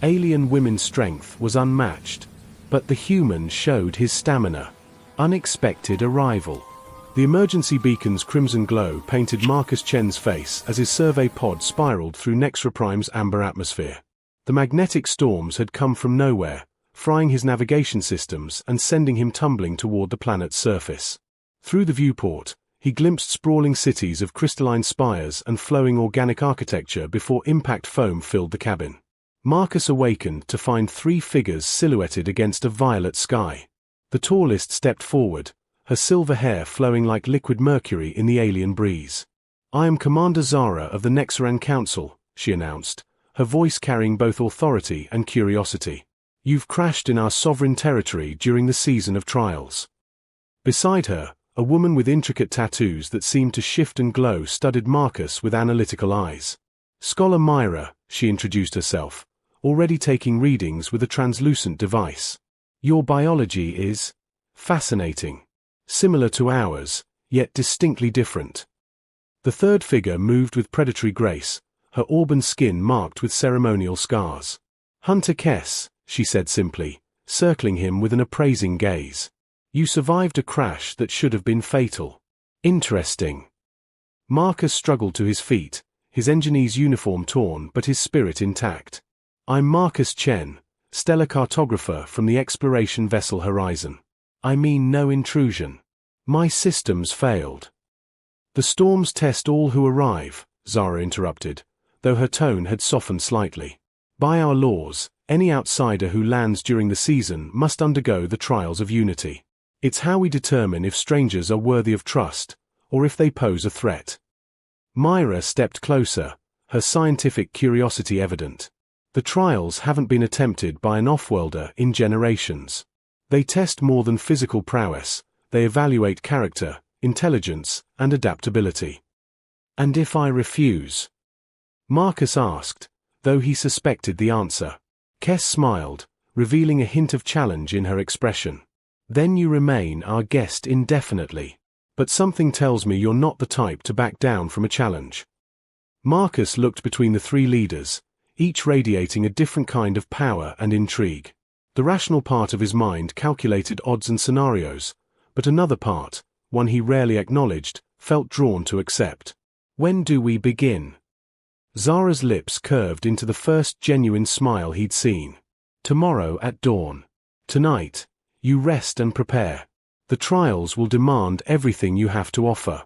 Alien women's strength was unmatched, but the human showed his stamina. Unexpected arrival. The emergency beacon's crimson glow painted Marcus Chen's face as his survey pod spiraled through Nexra Prime's amber atmosphere. The magnetic storms had come from nowhere, frying his navigation systems and sending him tumbling toward the planet's surface. Through the viewport, he glimpsed sprawling cities of crystalline spires and flowing organic architecture before impact foam filled the cabin. Marcus awakened to find 3 figures silhouetted against a violet sky. The tallest stepped forward, her silver hair flowing like liquid mercury in the alien breeze. "I am Commander Zara of the Nexaran Council," she announced, her voice carrying both authority and curiosity. "You've crashed in our sovereign territory during the season of trials." Beside her, a woman with intricate tattoos that seemed to shift and glow studied Marcus with analytical eyes. "Scholar Myra," she introduced herself, already taking readings with a translucent device. "Your biology is fascinating. Similar to ours, yet distinctly different." The third figure moved with predatory grace, her auburn skin marked with ceremonial scars. "Hunter Kess," she said simply, circling him with an appraising gaze. "You survived a crash that should have been fatal. Interesting." Marcus struggled to his feet, his engineer's uniform torn but his spirit intact. "I'm Marcus Chen, stellar cartographer from the exploration vessel Horizon. I mean no intrusion. My systems failed." "The storms test all who arrive," Zara interrupted, though her tone had softened slightly. "By our laws, any outsider who lands during the season must undergo the trials of unity. It's how we determine if strangers are worthy of trust, or if they pose a threat." Myra stepped closer, her scientific curiosity evident. "The trials haven't been attempted by an off-worlder in generations. They test more than physical prowess, they evaluate character, intelligence, and adaptability." "And if I refuse?" Marcus asked, though he suspected the answer. Kess smiled, revealing a hint of challenge in her expression. "Then you remain our guest indefinitely. But something tells me you're not the type to back down from a challenge." Marcus looked between the 3 leaders, each radiating a different kind of power and intrigue. The rational part of his mind calculated odds and scenarios, but another part, one he rarely acknowledged, felt drawn to accept. "When do we begin?" Zara's lips curved into the first genuine smile he'd seen. "Tomorrow at dawn. Tonight, you rest and prepare. The trials will demand everything you have to offer."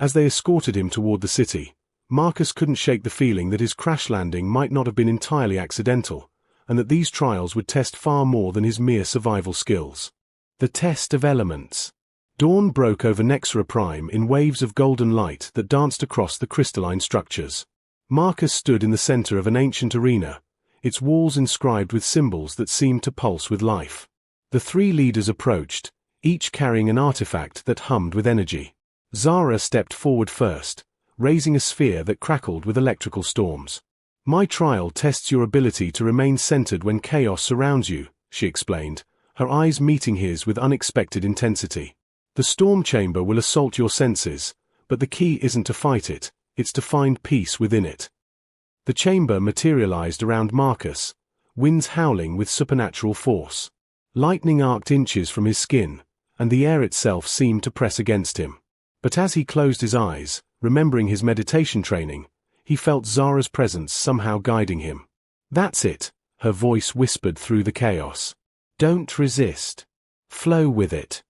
As they escorted him toward the city, Marcus couldn't shake the feeling that his crash landing might not have been entirely accidental, and that these trials would test far more than his mere survival skills. The test of elements. Dawn broke over Nexra Prime in waves of golden light that danced across the crystalline structures. Marcus stood in the center of an ancient arena, its walls inscribed with symbols that seemed to pulse with life. The 3 leaders approached, each carrying an artifact that hummed with energy. Zara stepped forward first, raising a sphere that crackled with electrical storms. "My trial tests your ability to remain centered when chaos surrounds you," she explained, her eyes meeting his with unexpected intensity. "The storm chamber will assault your senses, but the key isn't to fight it, it's to find peace within it." The chamber materialized around Marcus, winds howling with supernatural force. Lightning arced inches from his skin, and the air itself seemed to press against him. But as he closed his eyes, remembering his meditation training, he felt Zara's presence somehow guiding him. "That's it," her voice whispered through the chaos. "Don't resist. Flow with it."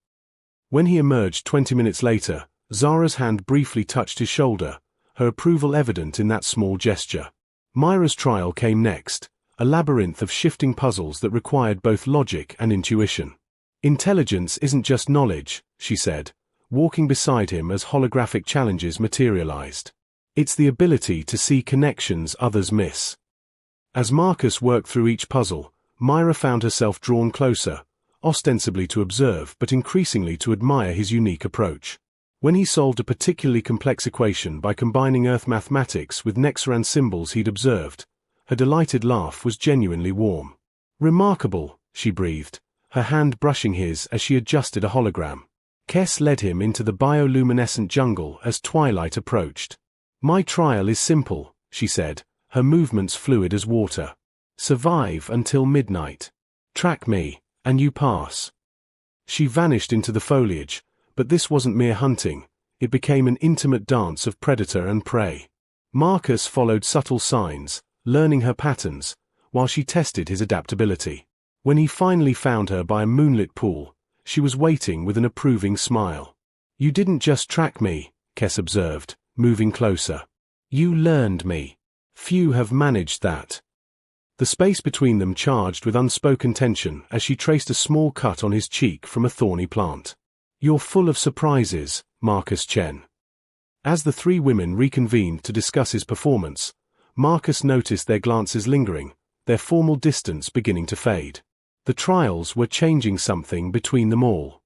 When he emerged 20 minutes later, Zara's hand briefly touched his shoulder, her approval evident in that small gesture. Myra's trial came next, a labyrinth of shifting puzzles that required both logic and intuition. "Intelligence isn't just knowledge," she said, walking beside him as holographic challenges materialized. "It's the ability to see connections others miss." As Marcus worked through each puzzle, Myra found herself drawn closer, ostensibly to observe but increasingly to admire his unique approach. When he solved a particularly complex equation by combining Earth mathematics with Nexaran symbols he'd observed, her delighted laugh was genuinely warm. "Remarkable," she breathed, her hand brushing his as she adjusted a hologram. Kess led him into the bioluminescent jungle as twilight approached. "My trial is simple," she said, her movements fluid as water. Survive until midnight. Track me, and you pass. She vanished into the foliage, but this wasn't mere hunting, it became an intimate dance of predator and prey. Marcus followed subtle signs, learning her patterns, while she tested his adaptability. When he finally found her by a moonlit pool, she was waiting with an approving smile. You didn't just track me, Kes observed, moving closer. You learned me. Few have managed that. The space between them charged with unspoken tension as she traced a small cut on his cheek from a thorny plant. You're full of surprises, Marcus Chen. As the three women reconvened to discuss his performance, Marcus noticed their glances lingering, their formal distance beginning to fade. The trials were changing something between them all.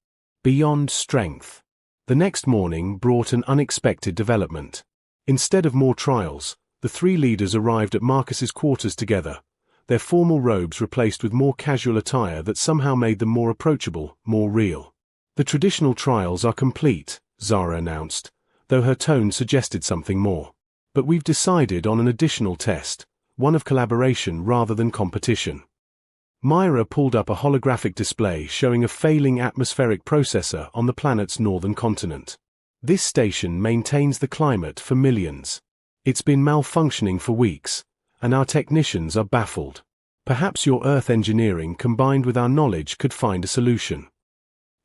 Beyond strength. The next morning brought an unexpected development. Instead of more trials, the three leaders arrived at Marcus's quarters together, their formal robes replaced with more casual attire that somehow made them more approachable, more real. The traditional trials are complete, Zara announced, though her tone suggested something more. But we've decided on an additional test, one of collaboration rather than competition. Myra pulled up a holographic display showing a failing atmospheric processor on the planet's northern continent. This station maintains the climate for millions. It's been malfunctioning for weeks, and our technicians are baffled. Perhaps your Earth engineering combined with our knowledge could find a solution.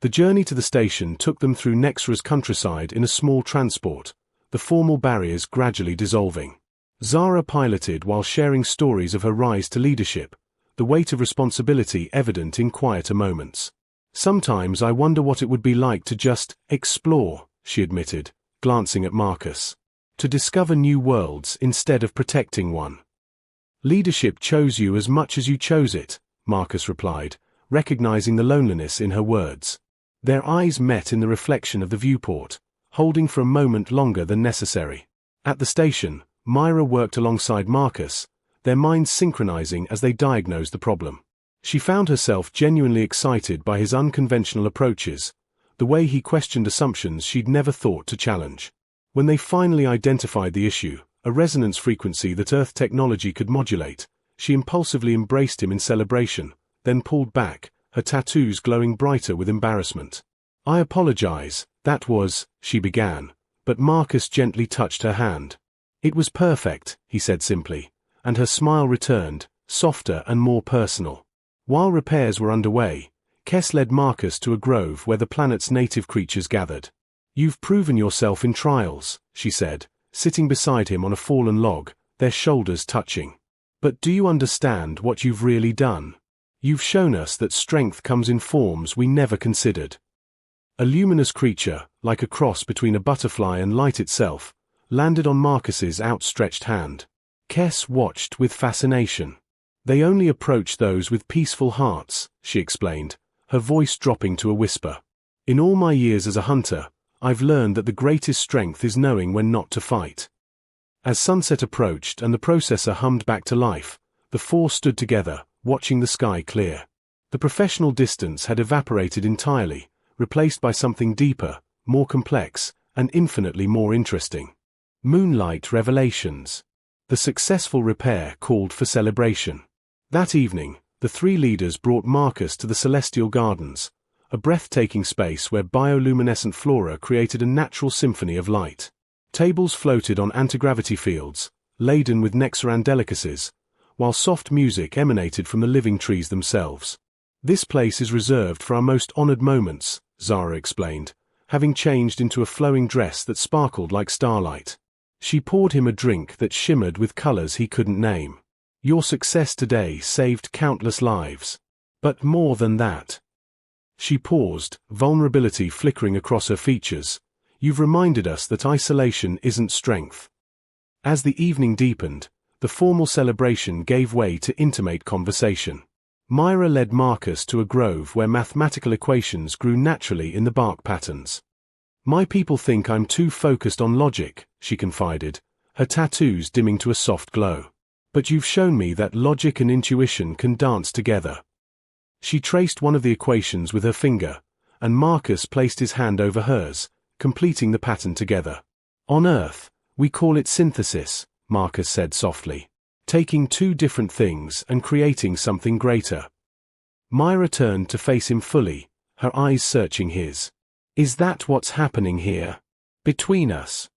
The journey to the station took them through Nexra's countryside in a small transport, the formal barriers gradually dissolving. Zara piloted while sharing stories of her rise to leadership, the weight of responsibility evident in quieter moments. Sometimes I wonder what it would be like to just explore, she admitted, glancing at Marcus. To discover new worlds instead of protecting one. Leadership chose you as much as you chose it, Marcus replied, recognizing the loneliness in her words. Their eyes met in the reflection of the viewport, holding for a moment longer than necessary. At the station, Myra worked alongside Marcus, their minds synchronizing as they diagnosed the problem. She found herself genuinely excited by his unconventional approaches, the way he questioned assumptions she'd never thought to challenge. When they finally identified the issue, a resonance frequency that Earth technology could modulate, she impulsively embraced him in celebration, then pulled back, her tattoos glowing brighter with embarrassment. I apologize, that was, she began, but Marcus gently touched her hand. It was perfect, he said simply, and her smile returned, softer and more personal. While repairs were underway, Kes led Marcus to a grove where the planet's native creatures gathered. You've proven yourself in trials, she said, sitting beside him on a fallen log, their shoulders touching. But do you understand what you've really done? You've shown us that strength comes in forms we never considered. A luminous creature, like a cross between a butterfly and light itself, landed on Marcus's outstretched hand. Kes watched with fascination. They only approach those with peaceful hearts, she explained, her voice dropping to a whisper. In all my years as a hunter, I've learned that the greatest strength is knowing when not to fight. As sunset approached and the processor hummed back to life, the four stood together, watching the sky clear. The professional distance had evaporated entirely, replaced by something deeper, more complex, and infinitely more interesting. Moonlight revelations. The successful repair called for celebration. That evening, the three leaders brought Marcus to the Celestial Gardens, a breathtaking space where bioluminescent flora created a natural symphony of light. Tables floated on anti-gravity fields, laden with Nexaran delicacies, while soft music emanated from the living trees themselves. This place is reserved for our most honored moments, Zara explained, having changed into a flowing dress that sparkled like starlight. She poured him a drink that shimmered with colors he couldn't name. Your success today saved countless lives. But more than that. She paused, vulnerability flickering across her features. You've reminded us that isolation isn't strength. As the evening deepened, the formal celebration gave way to intimate conversation. Myra led Marcus to a grove where mathematical equations grew naturally in the bark patterns. My people think I'm too focused on logic, she confided, her tattoos dimming to a soft glow. But you've shown me that logic and intuition can dance together. She traced one of the equations with her finger, and Marcus placed his hand over hers, completing the pattern together. On Earth, we call it synthesis, Marcus said softly. taking two different things and creating something greater. Myra turned to face him fully, her eyes searching his. Is that what's happening here? Between us?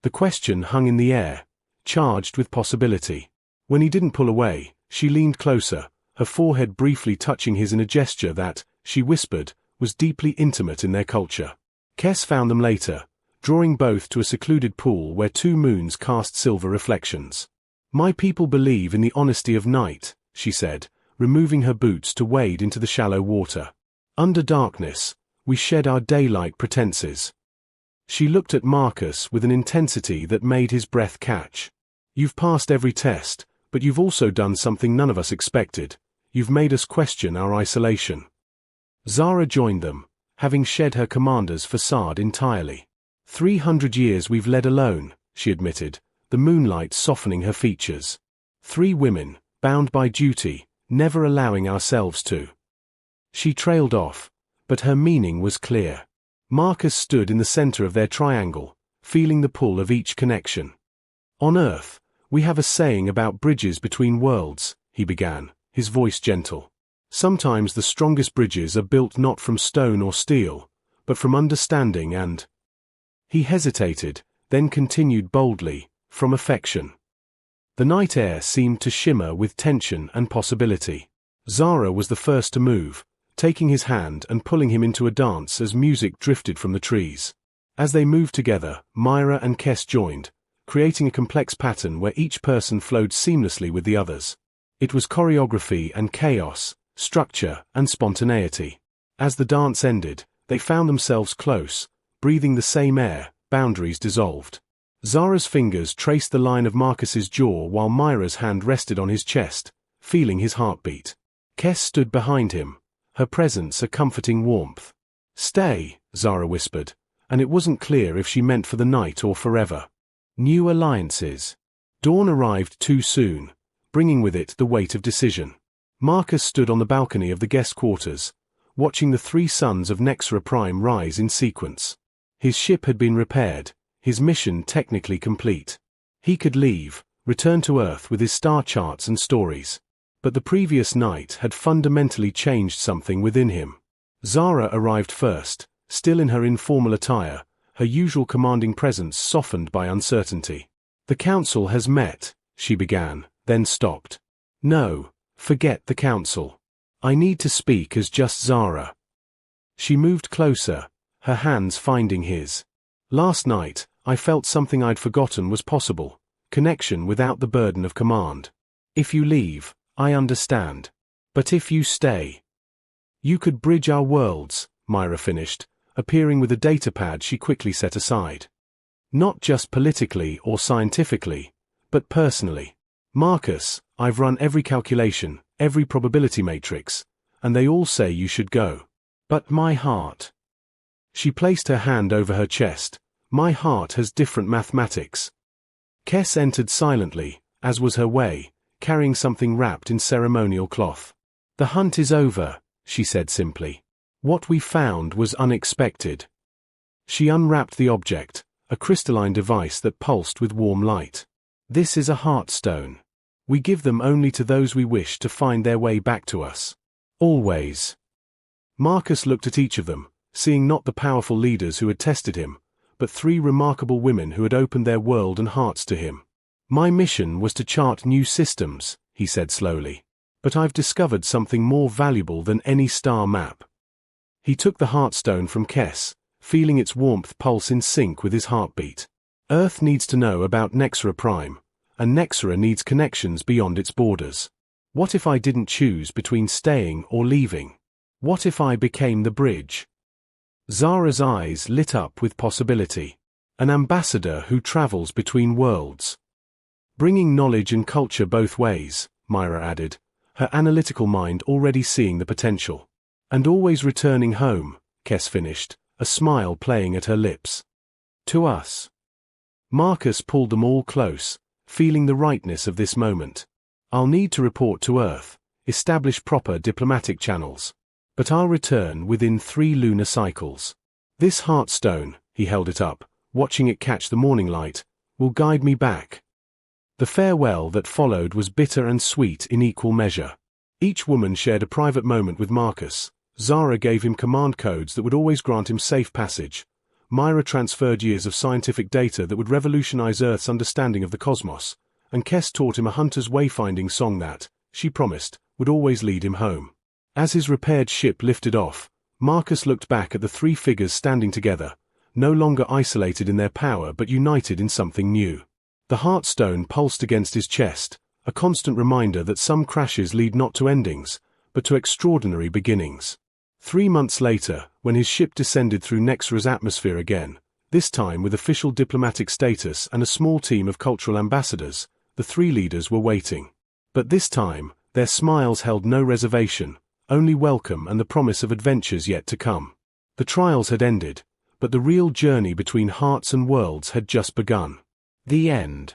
The question hung in the air, charged with possibility. When he didn't pull away, she leaned closer, her forehead briefly touching his in a gesture that, she whispered, was deeply intimate in their culture. Kes found them later, drawing both to a secluded pool where two moons cast silver reflections. My people believe in the honesty of night, she said, removing her boots to wade into the shallow water. Under darkness, we shed our daylight pretenses. She looked at Marcus with an intensity that made his breath catch. You've passed every test, but you've also done something none of us expected. You've made us question our isolation. Zara joined them, having shed her commander's facade entirely. 300 years we've led alone, she admitted, the moonlight softening her features. 3 women, bound by duty, never allowing ourselves to. She trailed off, but her meaning was clear. Marcus stood in the center of their triangle, feeling the pull of each connection. On Earth, we have a saying about bridges between worlds, he began, his voice gentle. Sometimes the strongest bridges are built not from stone or steel, but from understanding and... He hesitated, then continued boldly, from affection. The night air seemed to shimmer with tension and possibility. Zara was the first to move, taking his hand and pulling him into a dance as music drifted from the trees. As they moved together, Myra and Kes joined, creating a complex pattern where each person flowed seamlessly with the others. It was choreography and chaos, structure and spontaneity. As the dance ended, they found themselves close, breathing the same air, boundaries dissolved. Zara's fingers traced the line of Marcus's jaw while Myra's hand rested on his chest, feeling his heartbeat. Kes stood behind him, her presence a comforting warmth. Stay, Zara whispered, and it wasn't clear if she meant for the night or forever. New alliances. Dawn arrived too soon, bringing with it the weight of decision. Marcus stood on the balcony of the guest quarters, watching the 3 suns of Nexra Prime rise in sequence. His ship had been repaired, his mission technically complete. He could leave, return to Earth with his star charts and stories. But the previous night had fundamentally changed something within him. Zara arrived first, still in her informal attire, her usual commanding presence softened by uncertainty. The council has met, she began, then stopped. No, forget the council. I need to speak as just Zara. She moved closer, her hands finding his. Last night, I felt something I'd forgotten was possible, connection without the burden of command. If you leave, I understand. But if you stay... You could bridge our worlds, Myra finished, appearing with a datapad she quickly set aside. Not just politically or scientifically, but personally. Marcus, I've run every calculation, every probability matrix, and they all say you should go. But my heart... She placed her hand over her chest. My heart has different mathematics. Kes entered silently, as was her way, carrying something wrapped in ceremonial cloth. The hunt is over, she said simply. What we found was unexpected. She unwrapped the object, a crystalline device that pulsed with warm light. This is a heartstone. We give them only to those we wish to find their way back to us. Always. Marcus looked at each of them, seeing not the powerful leaders who had tested him, but 3 remarkable women who had opened their world and hearts to him. My mission was to chart new systems, he said slowly. But I've discovered something more valuable than any star map. He took the heartstone from Kes, feeling its warmth pulse in sync with his heartbeat. Earth needs to know about Nexra Prime, and Nexra needs connections beyond its borders. What if I didn't choose between staying or leaving? What if I became the bridge? Zara's eyes lit up with possibility. An ambassador who travels between worlds. Bringing knowledge and culture both ways, Myra added, her analytical mind already seeing the potential. And always returning home, Kes finished, a smile playing at her lips. To us. Marcus pulled them all close, feeling the rightness of this moment. I'll need to report to Earth, establish proper diplomatic channels. But I'll return within 3 lunar cycles. This heartstone, he held it up, watching it catch the morning light, will guide me back. The farewell that followed was bitter and sweet in equal measure. Each woman shared a private moment with Marcus. Zara gave him command codes that would always grant him safe passage. Myra transferred years of scientific data that would revolutionize Earth's understanding of the cosmos. And Kes taught him a hunter's wayfinding song that, she promised, would always lead him home. As his repaired ship lifted off, Marcus looked back at the three figures standing together, no longer isolated in their power but united in something new. The Heartstone pulsed against his chest, a constant reminder that some crashes lead not to endings, but to extraordinary beginnings. 3 months later, when his ship descended through Nexra's atmosphere again, this time with official diplomatic status and a small team of cultural ambassadors, the three leaders were waiting. But this time, their smiles held no reservation, only welcome and the promise of adventures yet to come. The trials had ended, but the real journey between hearts and worlds had just begun. The end.